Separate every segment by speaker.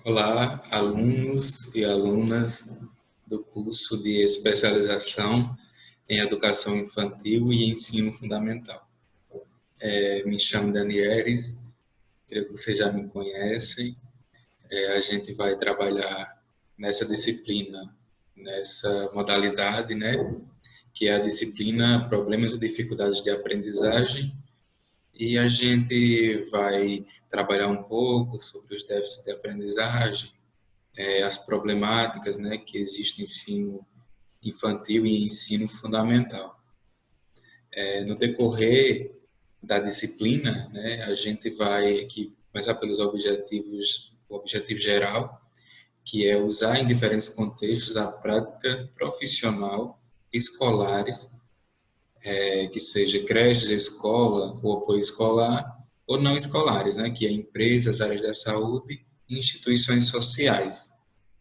Speaker 1: Olá, alunos e alunas do curso de especialização em educação infantil e ensino fundamental. Me chamo Danieres, creio que vocês já me conhecem. A gente vai trabalhar nessa disciplina, nessa modalidade, né, que é a disciplina Problemas e Dificuldades de Aprendizagem. E a gente vai trabalhar um pouco sobre os déficits de aprendizagem, as problemáticas, né, que existem no ensino infantil e ensino fundamental. No decorrer da disciplina, né, a gente vai aqui começar pelos objetivos, o objetivo geral, que é usar em diferentes contextos a prática profissional escolares, que seja creches, escola, ou apoio escolar, ou não escolares, né, que é empresas, áreas da saúde e instituições sociais,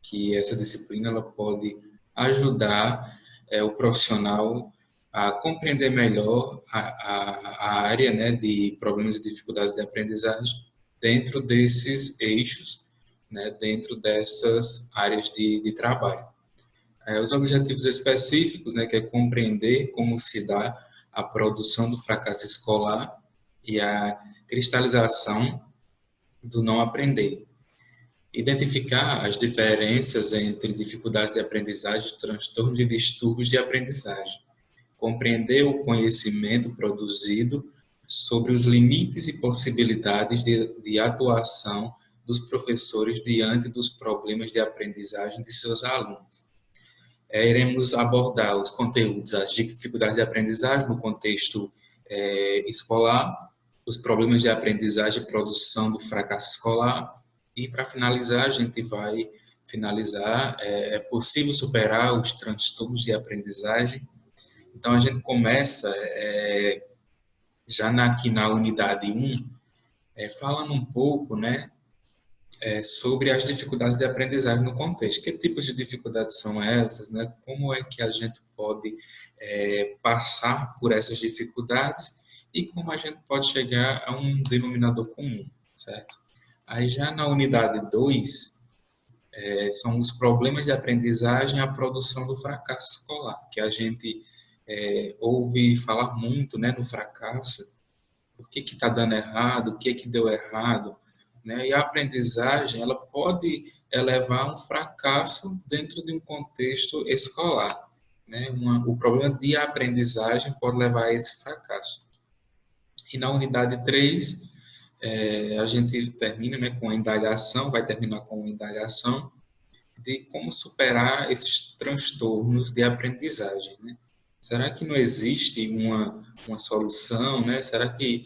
Speaker 1: que essa disciplina ela pode ajudar o profissional a compreender melhor a área, né, de problemas e dificuldades de aprendizagem dentro desses eixos, né, dentro dessas áreas de trabalho. Os objetivos específicos, né, que é compreender como se dá a produção do fracasso escolar e a cristalização do não aprender. Identificar as diferenças entre dificuldades de aprendizagem, transtornos e distúrbios de aprendizagem. Compreender o conhecimento produzido sobre os limites e possibilidades de atuação dos professores diante dos problemas de aprendizagem de seus alunos. Iremos abordar os conteúdos, as dificuldades de aprendizagem no contexto escolar, os problemas de aprendizagem e produção do fracasso escolar, e para finalizar, a gente vai finalizar, é possível superar os transtornos de aprendizagem. Então, a gente começa já aqui na unidade 1, falando um pouco, né, sobre as dificuldades de aprendizagem no contexto. Que tipos de dificuldades são essas, né? Como é que a gente pode passar por essas dificuldades e como a gente pode chegar a um denominador comum, certo? Aí já na unidade 2, são os problemas de aprendizagem e a produção do fracasso escolar, que a gente ouve falar muito, né, no fracasso. O que está dando errado, o que deu errado, né? E a aprendizagem ela pode levar a um fracasso dentro de um contexto escolar, né? O problema de aprendizagem pode levar a esse fracasso. E na unidade 3, a gente termina, né, com a indagação, vai terminar com a indagação de como superar esses transtornos de aprendizagem, né? Será que não existe uma solução, né? Será que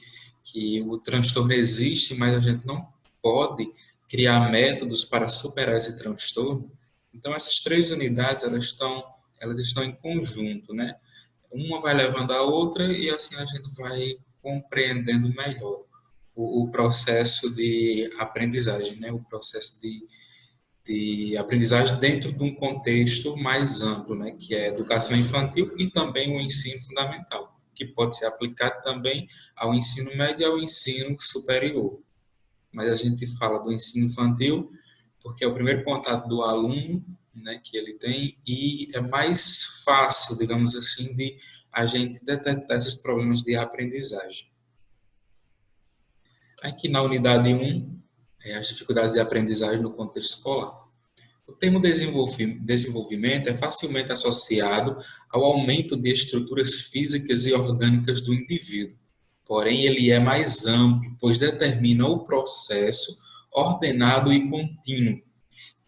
Speaker 1: o transtorno existe, mas a gente não pode criar métodos para superar esse transtorno? Então, essas 3 unidades, elas estão em conjunto, né? Uma vai levando a outra e assim a gente vai compreendendo melhor o processo de aprendizagem, né? O processo de aprendizagem dentro de um contexto mais amplo, né, que é a educação infantil e também o ensino fundamental, que pode ser aplicado também ao ensino médio e ao ensino superior. Mas a gente fala do ensino infantil porque é o primeiro contato do aluno, né, que ele tem, e é mais fácil, digamos assim, de a gente detectar esses problemas de aprendizagem. Aqui na unidade 1, as dificuldades de aprendizagem no contexto escolar. O termo desenvolvimento é facilmente associado ao aumento de estruturas físicas e orgânicas do indivíduo. Porém, ele é mais amplo, pois determina o processo ordenado e contínuo,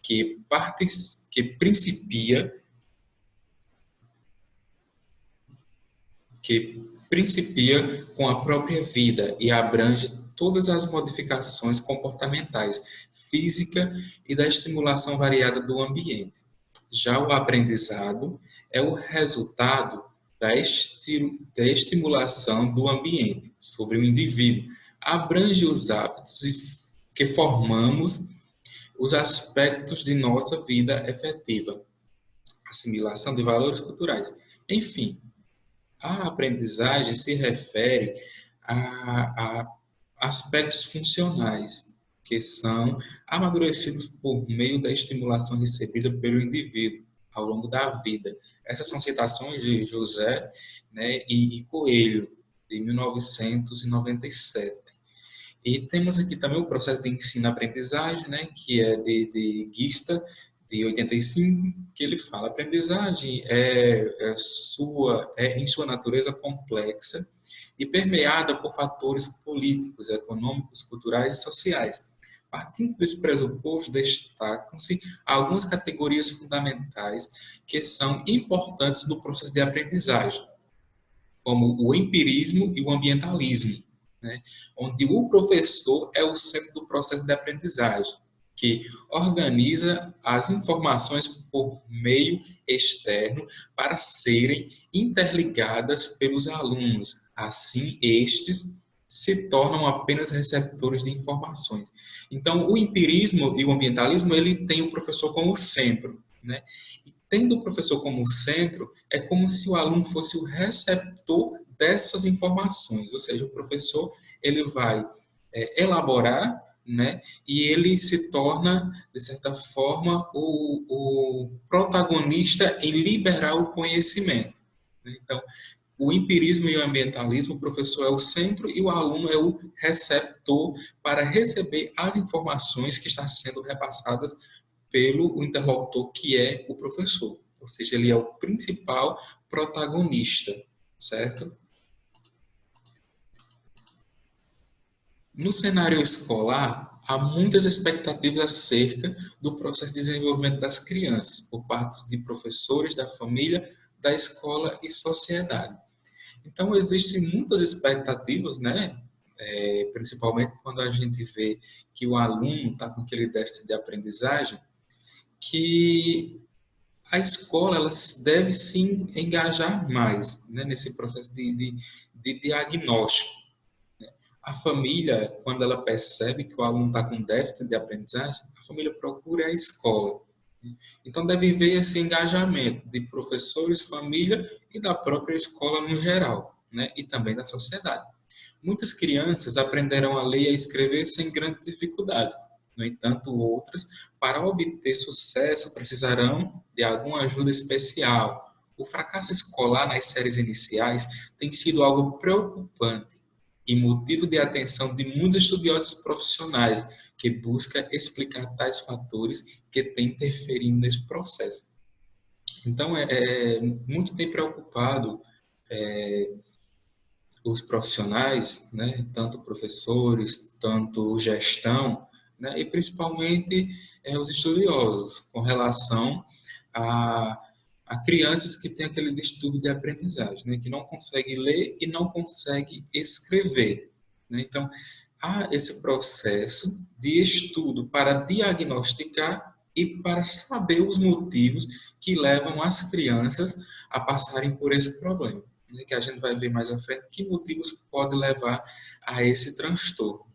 Speaker 1: que principia com a própria vida e abrange todas as modificações comportamentais, física e da estimulação variada do ambiente. Já o aprendizado é o resultado da estimulação do ambiente sobre o indivíduo. Abrange os hábitos que formamos os aspectos de nossa vida efetiva, assimilação de valores culturais. Enfim, a aprendizagem se refere a aspectos funcionais que são amadurecidos por meio da estimulação recebida pelo indivíduo ao longo da vida. Essas são citações de José, né, e Coelho, de 1997. E temos aqui também o processo de ensino-aprendizagem, né, que é de Gista, de 85, que ele fala: a aprendizagem é em sua natureza complexa e permeada por fatores políticos, econômicos, culturais e sociais. Partindo desse pressuposto, destacam-se algumas categorias fundamentais que são importantes no processo de aprendizagem, como o empirismo e o ambientalismo, né? Onde o professor é o centro do processo de aprendizagem, que organiza as informações por meio externo para serem interligadas pelos alunos. Assim, estes se tornam apenas receptores de informações. Então, o empirismo e o ambientalismo, ele tem o professor como centro, né? E tendo o professor como centro, é como se o aluno fosse o receptor dessas informações, ou seja, o professor ele vai elaborar, né, e ele se torna, de certa forma, o protagonista em liberar o conhecimento. Então, o empirismo e o ambientalismo, o professor é o centro e o aluno é o receptor para receber as informações que estão sendo repassadas pelo interlocutor, que é o professor. Ou seja, ele é o principal protagonista, certo? No cenário escolar, há muitas expectativas acerca do processo de desenvolvimento das crianças, por parte de professores, da família, da escola e sociedade. Então, existem muitas expectativas, né? Principalmente quando a gente vê que o aluno está com aquele déficit de aprendizagem, que a escola ela deve sim engajar mais, né, nesse processo de diagnóstico. A família, quando ela percebe que o aluno está com déficit de aprendizagem, a família procura a escola. Então, deve haver esse engajamento de professores, família e da própria escola no geral, né? E também da sociedade. Muitas crianças aprenderão a ler e a escrever sem grandes dificuldades. No entanto, outras, para obter sucesso, precisarão de alguma ajuda especial. O fracasso escolar nas séries iniciais tem sido algo preocupante e motivo de atenção de muitos estudiosos profissionais que buscam explicar tais fatores que têm interferido nesse processo. Então, muito tem preocupado os profissionais, né, tanto professores, tanto gestão, né, e principalmente os estudiosos, com relação a crianças que têm aquele distúrbio de aprendizagem, né, que não conseguem ler e não conseguem escrever. Né? Então, há esse processo de estudo para diagnosticar e para saber os motivos que levam as crianças a passarem por esse problema, né, que a gente vai ver mais à frente que motivos podem levar a esse transtorno.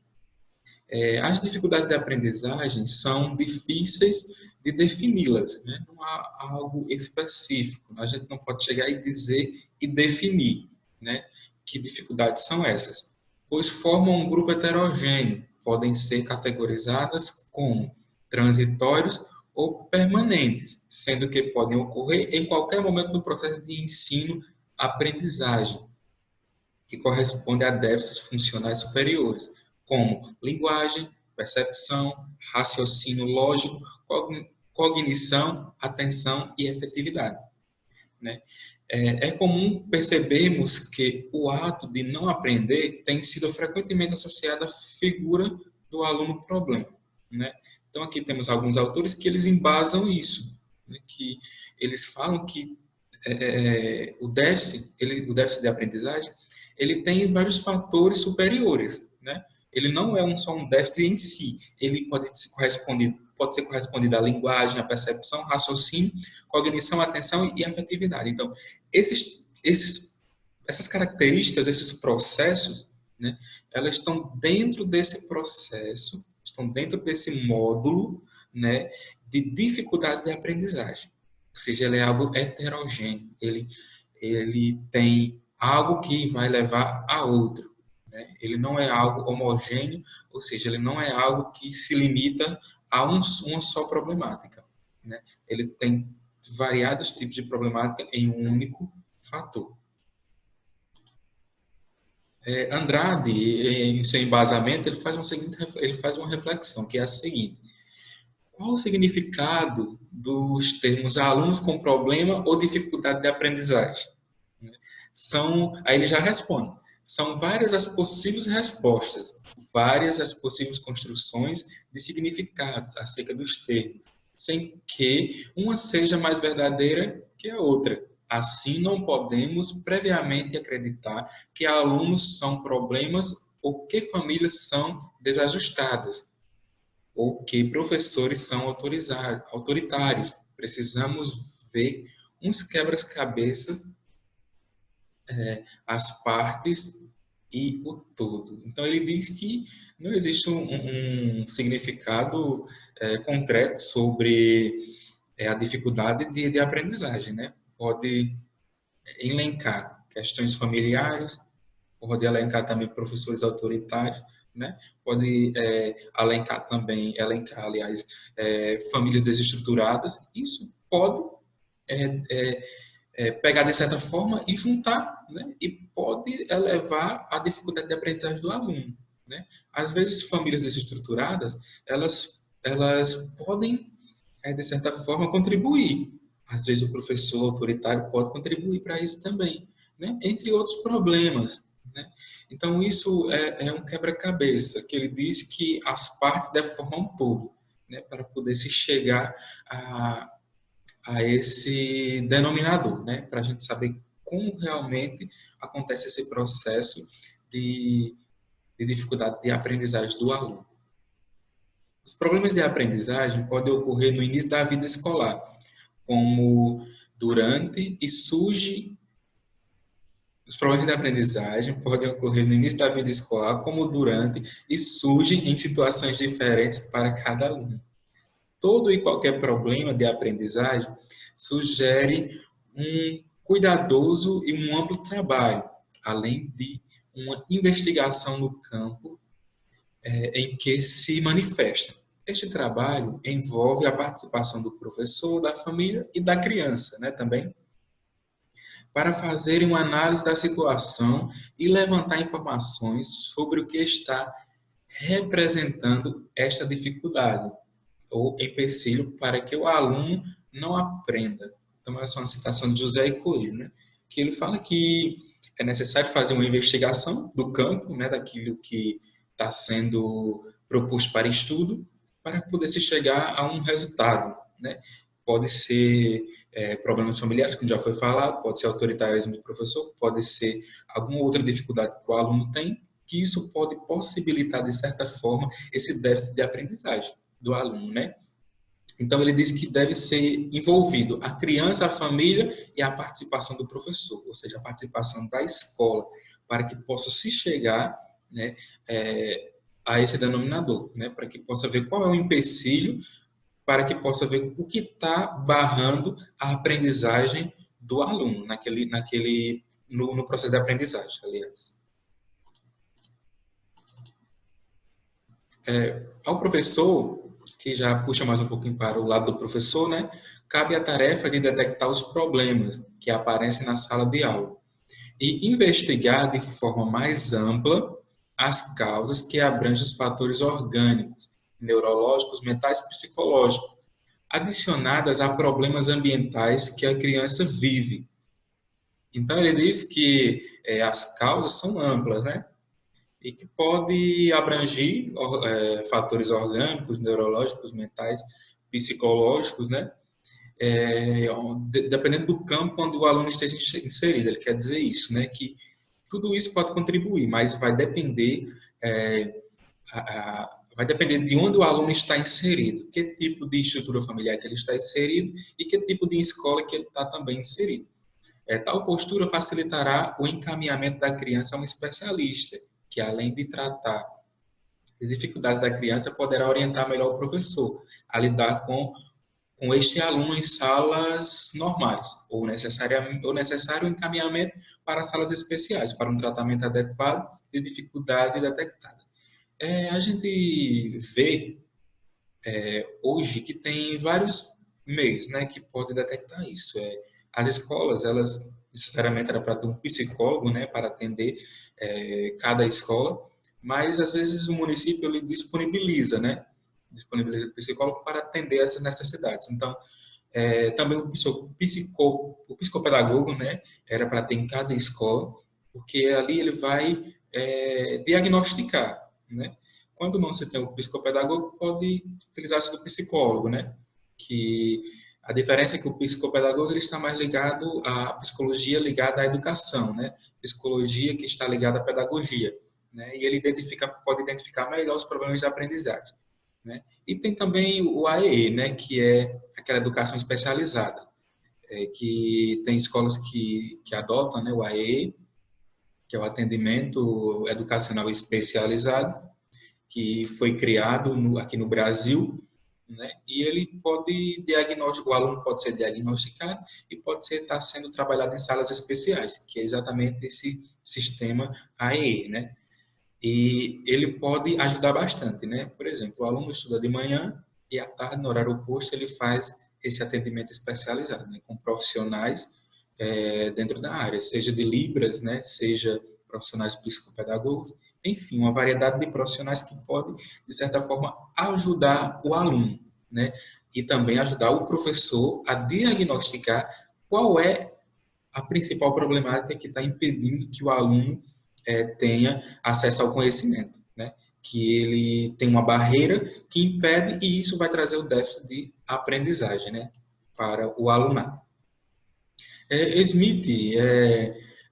Speaker 1: As dificuldades de aprendizagem são difíceis de defini-las, né? Não há algo específico. A gente não pode chegar e dizer e definir, né, que dificuldades são essas, pois formam um grupo heterogêneo, podem ser categorizadas como transitórios ou permanentes, sendo que podem ocorrer em qualquer momento do processo de ensino-aprendizagem, que corresponde a déficits funcionais superiores, como linguagem, percepção, raciocínio lógico, cognição, atenção e efetividade. Né? É comum percebermos que o ato de não aprender tem sido frequentemente associado à figura do aluno problema. Né? Então, aqui temos alguns autores que eles embasam isso, né? Que eles falam que o déficit de aprendizagem, ele tem vários fatores superiores, né? Ele não é só um déficit em si, ele pode ser correspondido à linguagem, à percepção, raciocínio, cognição, atenção e afetividade. Então, essas características, esses processos, né, elas estão dentro desse processo, estão dentro desse módulo, né, de dificuldades de aprendizagem. Ou seja, ele é algo heterogêneo, ele tem algo que vai levar a outro. né? Ele não é algo homogêneo, ou seja, ele não é algo que se limita a uma só problemática, né? Ele tem variados tipos de problemática em um único fator. Andrade, em seu embasamento, ele faz uma reflexão, que é a seguinte: qual o significado dos termos alunos com problema ou dificuldade de aprendizagem? Aí ele já responde: são várias as possíveis respostas, várias as possíveis construções de significados acerca dos termos, sem que uma seja mais verdadeira que a outra. Assim, não podemos previamente acreditar que alunos são problemas ou que famílias são desajustadas, ou que professores são autoritários. Precisamos ver uns quebra-cabeças, as partes e o todo. Então, ele diz que não existe um significado concreto sobre a dificuldade de aprendizagem, né? Pode elencar questões familiares, pode elencar também professores autoritários, né? Pode aliás, famílias desestruturadas. Isso pode pegar de certa forma e juntar, né? E pode elevar a dificuldade de aprendizagem do aluno, né? Às vezes, famílias desestruturadas, elas podem, de certa forma, contribuir. Às vezes, o professor autoritário pode contribuir para isso também, né? Entre outros problemas, né? Então, isso é um quebra-cabeça, que ele diz que as partes devem formar um todo, né? Para poder se chegar a esse denominador, né? Para a gente saber como realmente acontece esse processo de dificuldade de aprendizagem do aluno. Os problemas de aprendizagem podem ocorrer no início da vida escolar, como durante e surge. Os problemas de aprendizagem podem ocorrer no início da vida escolar, como durante e surgem em situações diferentes para cada aluno. Todo e qualquer problema de aprendizagem sugere um cuidadoso e um amplo trabalho, além de uma investigação no campo em que se manifesta. Este trabalho envolve a participação do professor, da família e da criança, né, também, para fazerem uma análise da situação e levantar informações sobre o que está representando esta dificuldade ou empecilho para que o aluno não aprenda. Então, essa é uma citação de José Coelho, né? Que ele fala que é necessário fazer uma investigação do campo, né, daquilo que está sendo proposto para estudo, para poder se chegar a um resultado, né? Pode ser problemas familiares, como já foi falado, pode ser autoritarismo do professor, pode ser alguma outra dificuldade que o aluno tem, que isso pode possibilitar, de certa forma, esse déficit de aprendizagem do aluno, né? Então, ele diz que deve ser envolvido a criança, a família e a participação do professor, ou seja, a participação da escola, para que possa se chegar, né, a esse denominador, né, para que possa ver qual é o empecilho, para que possa ver o que está barrando a aprendizagem do aluno no processo de aprendizagem, aliás. Ao professor, que já puxa mais um pouquinho para o lado do professor, né, cabe a tarefa de detectar os problemas que aparecem na sala de aula e investigar de forma mais ampla as causas que abrangem os fatores orgânicos, neurológicos, mentais e psicológicos, adicionadas a problemas ambientais que a criança vive. Então, ele diz que as causas são amplas, né? E que pode abranger fatores orgânicos, neurológicos, mentais, psicológicos, né? Dependendo do campo onde o aluno esteja inserido. Ele quer dizer isso, né? Que tudo isso pode contribuir, mas vai depender de onde o aluno está inserido, que tipo de estrutura familiar que ele está inserido e que tipo de escola que ele está também inserido. Tal postura facilitará o encaminhamento da criança a um especialista, que além de tratar as dificuldades da criança, poderá orientar melhor o professor a lidar com com este aluno em salas normais, ou necessário encaminhamento para salas especiais, para um tratamento adequado de dificuldade detectada. A gente vê hoje que tem vários meios, né, que podem detectar isso. As escolas, elas necessariamente era para ter um psicólogo, né, para atender cada escola, mas às vezes o município ele disponibiliza, né, disponibiliza psicólogo para atender essas necessidades. Então, também o psicopedagogo, né, era para ter em cada escola, porque ali ele vai diagnosticar, né? Quando não se tem o psicopedagogo, pode utilizar-se do psicólogo, né? Que a diferença é que o psicopedagogo ele está mais ligado à psicologia ligada à educação, né? Psicologia que está ligada à pedagogia, né? E ele pode identificar melhor os problemas de aprendizagem, né? E tem também o AEE, né? Que é aquela educação especializada, que tem escolas que adotam, né? O AEE, que é o atendimento educacional especializado, que foi criado aqui no Brasil, né? E ele pode diagnosticar, o aluno pode ser diagnosticado e pode estar sendo trabalhado em salas especiais, que é exatamente esse sistema AE, né? E ele pode ajudar bastante, né? Por exemplo, o aluno estuda de manhã e à tarde, no horário oposto, ele faz esse atendimento especializado, né? Com profissionais dentro da área, seja de Libras, né? Seja profissionais psicopedagogos, enfim, uma variedade de profissionais que podem, de certa forma, ajudar o aluno, né? E também ajudar o professor a diagnosticar qual é a principal problemática que está impedindo que o aluno tenha acesso ao conhecimento, né? Que ele tem uma barreira que impede e isso vai trazer o déficit de aprendizagem, né? Para o alunado. Smith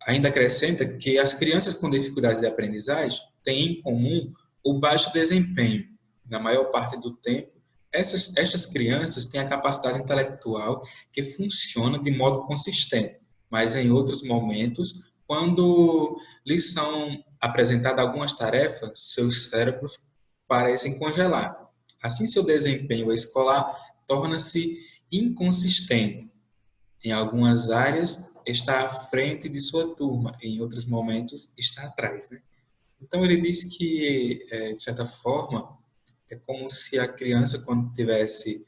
Speaker 1: ainda acrescenta que as crianças com dificuldades de aprendizagem têm em comum o baixo desempenho. Na maior parte do tempo, estas crianças têm a capacidade intelectual que funciona de modo consistente, mas em outros momentos, quando lhes são apresentadas algumas tarefas, seus cérebros parecem congelar. Assim, seu desempenho escolar torna-se inconsistente. Em algumas áreas, está à frente de sua turma, em outros momentos, está atrás, né? Então, ele diz que, de certa forma, é como se a criança, quando estivesse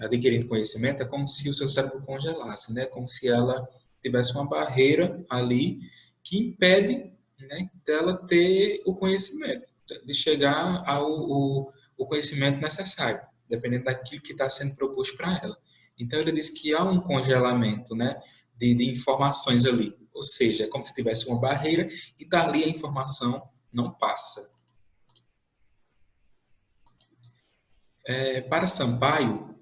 Speaker 1: adquirindo conhecimento, é como se o seu cérebro congelasse, né? Como se ela tivesse uma barreira ali que impede, né, dela ter o conhecimento, de chegar o conhecimento necessário, dependendo daquilo que está sendo proposto para ela. Então, ele diz que há um congelamento, né, de informações ali, ou seja, é como se tivesse uma barreira e dali a informação não passa. Para Sampaio,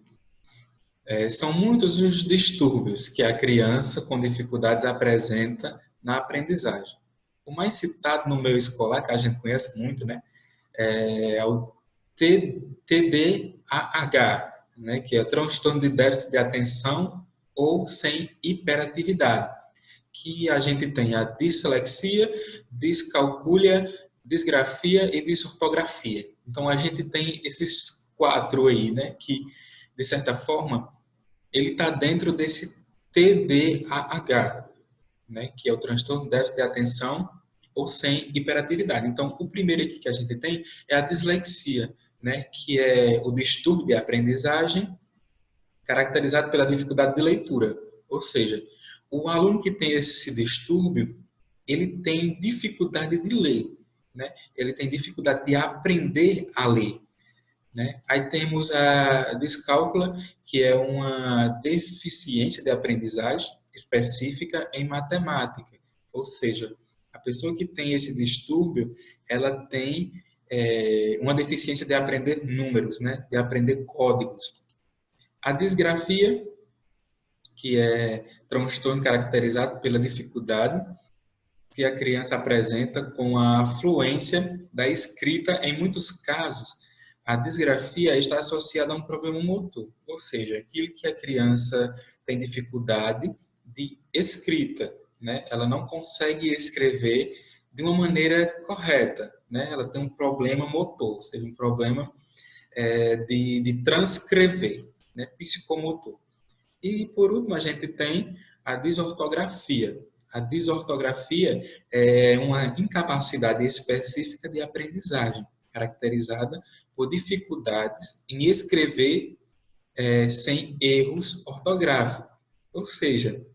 Speaker 1: são muitos os distúrbios que a criança com dificuldades apresenta na aprendizagem. O mais citado no meio escolar, que a gente conhece muito, né, é o TDAH, né, que é transtorno de déficit de atenção ou sem hiperatividade, que a gente tem a dislexia, descalculia, disgrafia e disortografia. Então, a gente tem esses 4 aí, né, que, de certa forma, ele está dentro desse TDAH, né, que é o transtorno de déficit de atenção ou sem hiperatividade. Então, o primeiro aqui que a gente tem é a dislexia, né, que é o distúrbio de aprendizagem caracterizado pela dificuldade de leitura. Ou seja, o aluno que tem esse distúrbio, ele tem dificuldade de ler, né? Ele tem dificuldade de aprender a ler, né? Aí temos a descálcula, que é uma deficiência de aprendizagem específica em matemática. Ou seja, a pessoa que tem esse distúrbio, ela tem uma deficiência de aprender números, né? De aprender códigos. A disgrafia, que é transtorno caracterizado pela dificuldade que a criança apresenta com a fluência da escrita. Em muitos casos, a disgrafia está associada a um problema motor, ou seja, aquilo que a criança tem dificuldade de escrita, né? Ela não consegue escrever de uma maneira correta, né? Ela tem um problema motor, ou seja, um problema de transcrever. né, psicomotor. E, por último, a gente tem a desortografia. A desortografia é uma incapacidade específica de aprendizagem, caracterizada por dificuldades em escrever sem erros ortográficos. Ou seja,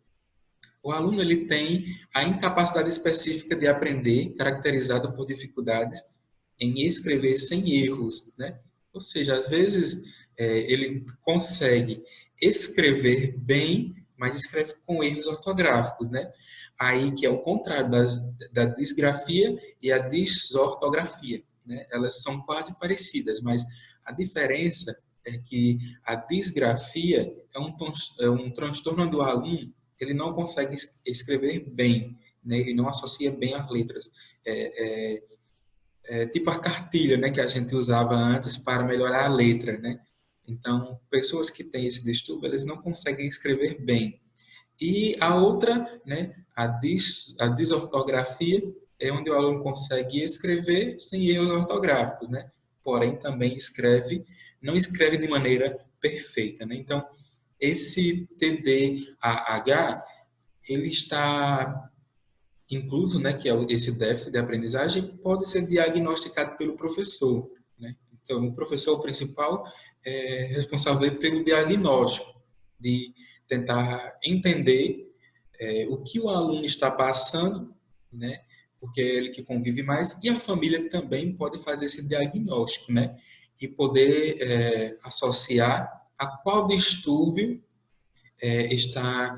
Speaker 1: o aluno ele tem a incapacidade específica de aprender, caracterizada por dificuldades em escrever sem erros, né? Ou seja, às vezes ele consegue escrever bem, mas escreve com erros ortográficos, né? Aí que é o contrário da disgrafia e a desortografia, né? Elas são quase parecidas, mas a diferença é que a disgrafia é um transtorno do aluno, ele não consegue escrever bem, né? Ele não associa bem as letras. Tipo a cartilha, né, que a gente usava antes para melhorar a letra, né? Então, pessoas que têm esse distúrbio, eles não conseguem escrever bem. E a outra, né, a desortografia, é onde o aluno consegue escrever sem erros ortográficos, né? Porém, também não escreve de maneira perfeita, né? Então, esse TDAH, ele está incluso, né, que é esse déficit de aprendizagem, pode ser diagnosticado pelo professor, né? Então, o professor principal é responsável pelo diagnóstico, de tentar entender o que o aluno está passando, né? Porque é ele que convive mais, e a família também pode fazer esse diagnóstico, né? E poder associar a qual distúrbio está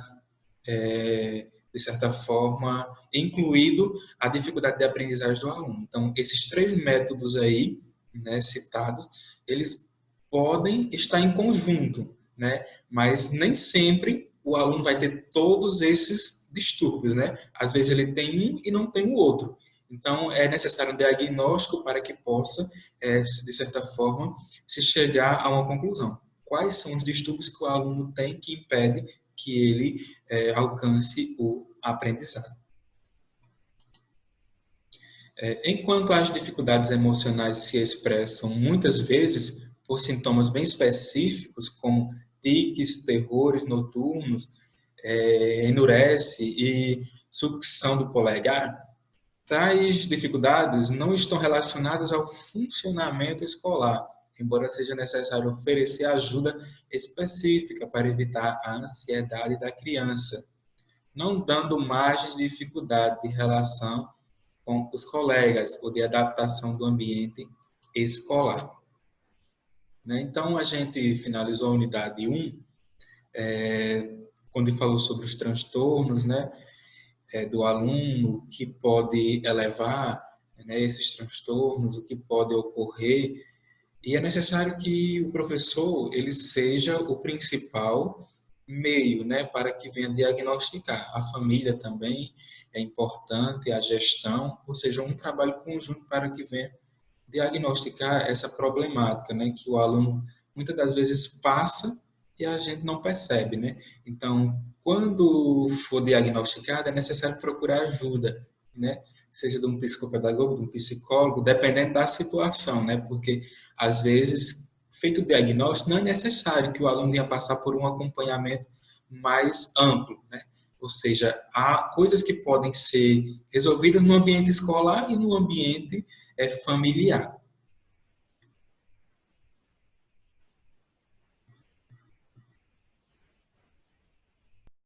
Speaker 1: de certa forma, incluído a dificuldade de aprendizagem do aluno. Então, esses três métodos aí, né, citados, eles podem estar em conjunto, né? Mas nem sempre o aluno vai ter todos esses distúrbios, né? Às vezes ele tem um e não tem o outro. Então, é necessário um diagnóstico para que possa, de certa forma, se chegar a uma conclusão. Quais são os distúrbios que o aluno tem que impede que ele alcance o aprendizado. Enquanto as dificuldades emocionais se expressam muitas vezes por sintomas bem específicos, como tiques, terrores noturnos, enurece e sucção do polegar, tais dificuldades não estão relacionadas ao funcionamento escolar, embora seja necessário oferecer ajuda específica para evitar a ansiedade da criança, não dando margem de dificuldade de relação com os colegas ou de adaptação do ambiente escolar. Então, a gente finalizou a unidade 1, quando falou sobre os transtornos, né, do aluno, que pode elevar, né, esses transtornos, o que pode ocorrer. E é necessário que o professor ele seja o principal meio, né, para que venha diagnosticar. A família também é importante, a gestão, ou seja, um trabalho conjunto para que venha diagnosticar essa problemática, né, que o aluno muitas das vezes passa e a gente não percebe, né? Então, quando for diagnosticado, é necessário procurar ajuda, né? Seja de um psicopedagogo, de um psicólogo, dependendo da situação, né? Porque, às vezes, feito o diagnóstico, não é necessário que o aluno venha passar por um acompanhamento mais amplo, né? Ou seja, há coisas que podem ser resolvidas no ambiente escolar e no ambiente familiar.